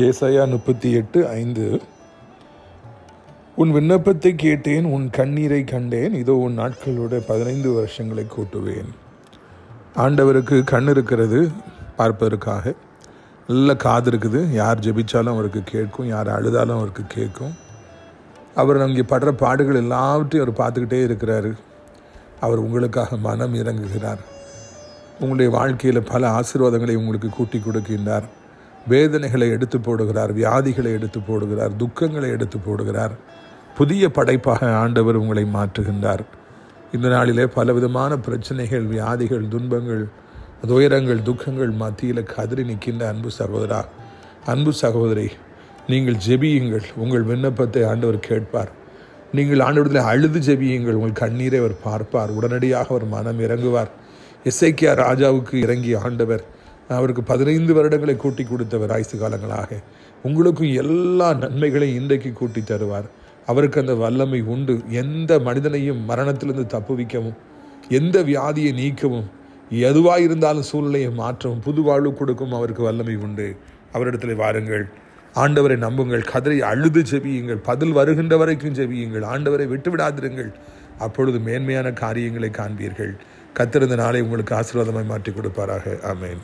ஏசாயா 38:5. உன் விண்ணப்பத்தை கேட்டேன், உன் கண்ணீரை கண்டேன், இதோ உன் நாட்களோட 15 வருஷங்களை கூட்டுவேன். ஆண்டவருக்கு கண் இருக்கிறது பார்ப்பதற்காக, நல்ல காது இருக்குது. யார் ஜெபிச்சாலும் அவருக்கு கேட்கும், யார் அழுதாலும் அவருக்கு கேட்கும். அவர் அங்கே படுற பாடுகள் எல்லாவற்றையும் அவர் பார்த்துக்கிட்டே இருக்கிறாரு. அவர் உங்களுக்காக மனம் இறங்குகிறார். உங்களுடைய வாழ்க்கையில் பல ஆசீர்வாதங்களை உங்களுக்கு கூட்டி கொடுக்கின்றார். வேதனைகளை எடுத்து போடுகிறார், வியாதிகளை எடுத்து போடுகிறார், துக்கங்களை எடுத்து போடுகிறார். புதிய படைப்பாக ஆண்டவர் உங்களை மாற்றுகின்றார். இந்த நாளிலே பலவிதமான பிரச்சனைகள், வியாதிகள், துன்பங்கள், துயரங்கள், துக்கங்கள் மத்தியில் கதறி நிற்கின்ற அன்பு சகோதரா, அன்பு சகோதரி, நீங்கள் ஜெபியுங்கள். உங்கள் விண்ணப்பத்தை ஆண்டவர் கேட்பார். நீங்கள் ஆண்டவரில் அழுது ஜெபியுங்கள். உங்கள் கண்ணீரை அவர் பார்ப்பார். உடனடியாக அவர் மனம் இறங்குவார். எசேக்கியா ராஜாவுக்கு இறங்கிய ஆண்டவர் அவருக்கு 15 வருடங்களை கூட்டி கொடுத்தவர். ஆயுசு காலங்களாக உங்களுக்கும் எல்லா நன்மைகளையும் இன்றைக்கு கூட்டி தருவார். அவருக்கு அந்த வல்லமை உண்டு. எந்த மனிதனையும் மரணத்திலிருந்து தப்புவிக்கவும், எந்த வியாதியை நீக்கவும், எதுவாக இருந்தாலும் சூழ்நிலையை மாற்றவும், புது வாழ்வு கொடுக்கும் அவருக்கு வல்லமை உண்டு. அவரிடத்தில் வாருங்கள், ஆண்டவரை நம்புங்கள், கதறி அழுது ஜெபியுங்கள், பதில் வருகின்ற வரைக்கும் ஜெபியுங்கள். ஆண்டவரை விட்டுவிடாதிருங்கள். அப்பொழுது மேன்மையான காரியங்களை காண்பீர்கள். கர்த்தர் இந்த நாளை உங்களுக்கு ஆசீர்வாதமாய் மாற்றி கொடுப்பாராக. ஆமென்.